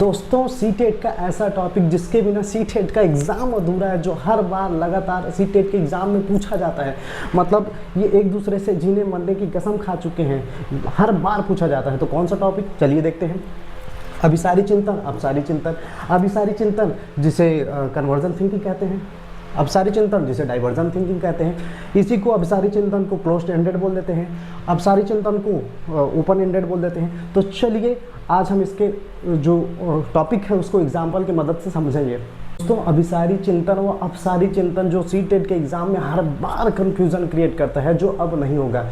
दोस्तों सीटेट का ऐसा टॉपिक जिसके बिना सीटेट का एग्ज़ाम अधूरा है, जो हर बार लगातार सीटेट के एग्ज़ाम में पूछा जाता है। मतलब ये एक दूसरे से जीने मरने की कसम खा चुके हैं, हर बार पूछा जाता है। तो कौन सा टॉपिक, चलिए देखते हैं। अभिसारी चिंतन, अपसारी चिंतन। अभिसारी चिंतन जिसे कन्वर्जन थिंकिंग कहते हैं, अपसारी चिंतन जिसे डाइवर्जन थिंकिंग कहते हैं। इसी को अभिसारी चिंतन को क्लोज्ड एंडेड बोल देते हैं, अपसारी चिंतन को ओपन एंडेड बोल देते हैं। तो चलिए आज हम इसके जो टॉपिक है उसको एग्जाम्पल की मदद से समझेंगे। दोस्तों अभिसारी चिंतन व अपसारी चिंतन जो सीटेट के एग्जाम में हर बार कंफ्यूजन क्रिएट करता है, जो अब नहीं होगा।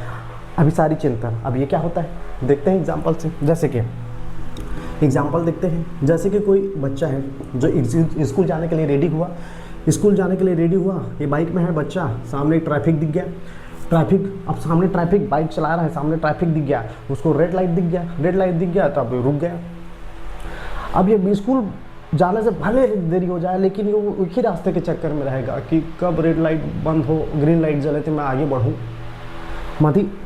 अभिसारी चिंतन, अब ये क्या होता है देखते हैं एग्जाम्पल से। जैसे कि एग्जाम्पल देखते हैं, जैसे कि कोई बच्चा है जो स्कूल जाने के लिए रेडी हुआ, स्कूल जाने के लिए रेडी हुआ, ये बाइक में है बच्चा, सामने ट्रैफिक दिख गया, ट्रैफिक, अब सामने ट्रैफिक, बाइक चला रहा है, सामने ट्रैफिक दिख गया, उसको रेड लाइट दिख गया, रेड लाइट दिख गया तो अब रुक गया। अब ये स्कूल जाने से भले देरी हो जाए, लेकिन वो एक ही रास्ते के चक्कर में रहेगा कि कब रेड लाइट बंद हो, ग्रीन लाइट जले तो मैं आगे बढ़ूँ।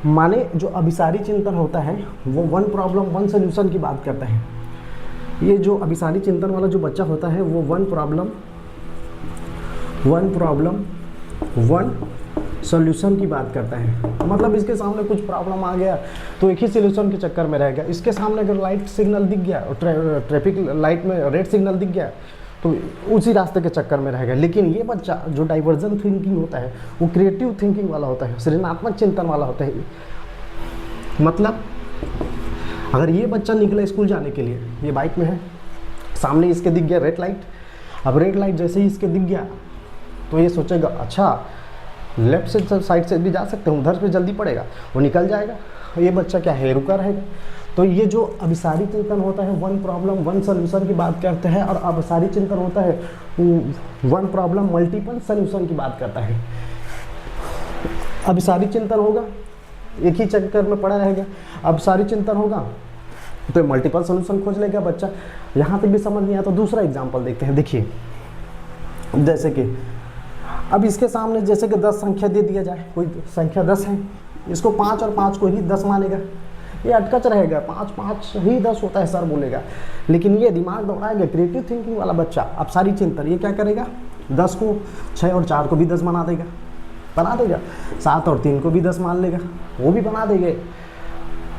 माने जो अभिसारी चिंतन होता है वो वन प्रॉब्लम वन सोल्यूशन की बात करता है। ये जो अभिसारी चिंतन वाला जो बच्चा होता है वो वन प्रॉब्लम वन सॉल्यूशन की बात करता है। मतलब इसके सामने कुछ प्रॉब्लम आ गया तो एक ही सॉल्यूशन के चक्कर में रहेगा। इसके सामने अगर लाइट सिग्नल दिख गया, ट्रैफिक लाइट में रेड सिग्नल दिख गया तो उसी रास्ते के चक्कर में रहेगा। लेकिन ये बच्चा जो डाइवर्जन थिंकिंग होता है वो क्रिएटिव थिंकिंग वाला होता है, सृजनात्मक चिंतन वाला होता है। मतलब अगर ये बच्चा निकला स्कूल जाने के लिए, ये बाइक में है, सामने इसके दिख गया रेड लाइट, अब रेड लाइट जैसे ही इसके दिख गया तो ये सोचेगा अच्छा लेफ्ट से साइड से भी जा सकते हैं, उधर पे जल्दी पड़ेगा, वो निकल जाएगा। ये बच्चा क्या है, रुका रहेगा। तो ये जो अभिसारी चिंतन होता है वन प्रॉब्लम वन सोल्यूशन की बात करता है, और अपसारी चिंतन होता है वन प्रॉब्लम मल्टीपल सोल्यूशन की बात करता है। अभिसारी चिंतन होगा एक ही चक्कर में पड़ा रहेगा, अपसारी चिंतन होगा तो मल्टीपल सोल्यूशन खोज लेगा बच्चा। यहाँ तक भी समझ नहीं आया तो दूसरा एग्जाम्पल देखते हैं। देखिए जैसे कि अब इसके सामने जैसे कि 10 संख्या दे दिया जाए, कोई संख्या 10 है, इसको 5 और 5 को ही 10 मानेगा, ये अटकच रहेगा, 5 5 ही 10 होता है सर बोलेगा। लेकिन ये दिमाग दौड़ाएगा, क्रिएटिव थिंकिंग वाला बच्चा अपसारी चिंतन, ये क्या करेगा, 10 को 6 और 4 को भी 10 बना देगा, 7 और 3 को भी 10 मान लेगा, वो भी बना देंगे,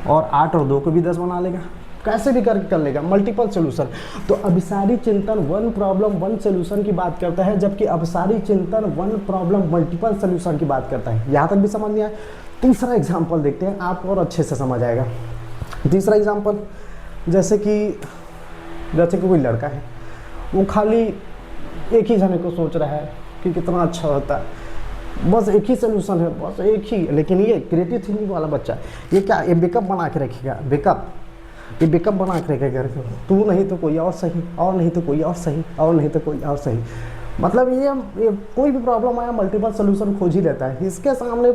और 8 और 2 को भी 10 बना लेगा, कैसे भी करके कर लेगा, मल्टीपल सोल्यूशन। तो अभिसारी चिंतन वन प्रॉब्लम वन सोल्यूशन की बात करता है, जबकि अपसारी चिंतन वन प्रॉब्लम मल्टीपल सोल्यूशन की बात करता है। यहाँ तक भी समझ नहीं आया। तीसरा एग्जाम्पल देखते हैं, आपको और अच्छे से समझ आएगा। तीसरा एग्जाम्पल जैसे कि कोई लड़का है, वो खाली एक ही जने को सोच रहा है कि कितना अच्छा होता है, बस एक ही सोल्यूशन है, बस एक ही। लेकिन ये क्रिएटिव थिंकिंग वाला बच्चा, ये क्या, ये बैकअप बना के रखेगा, ये बैकअप बना के रखेगा, तू नहीं तो कोई और सही, और नहीं तो कोई और सही, और नहीं तो कोई और सही। मतलब ये कोई भी प्रॉब्लम आया मल्टीपल सोल्यूशन खोज ही लेता है। इसके सामने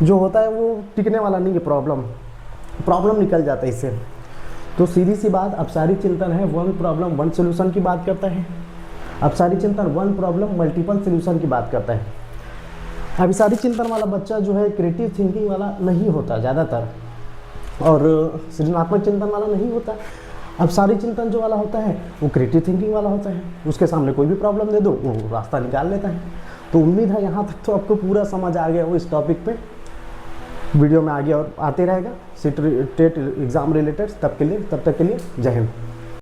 जो होता है वो टिकने वाला नहीं है, प्रॉब्लम निकल जाता है इससे। तो सीधी सी बात, अपसारी चिंतन है वन प्रॉब्लम वन सोल्यूशन की बात करता है, अपसारी चिंतन वन प्रॉब्लम मल्टीपल सोल्यूशन की बात करता है। अभिसारी चिंतन वाला बच्चा जो है क्रिएटिव थिंकिंग वाला नहीं होता ज़्यादातर, और सृजनात्मक चिंतन वाला नहीं होता। अपसारी चिंतन जो वाला होता है वो क्रिएटिव थिंकिंग वाला होता है, उसके सामने कोई भी प्रॉब्लम दे दो वो रास्ता निकाल लेता है। तो उम्मीद है यहाँ तक तो आपको पूरा समझ आ गया वो इस टॉपिक पे। वीडियो में आगे और आते रहेगा सीटेट एग्ज़ाम रिलेटेड। तब तक के लिए जय हिंद।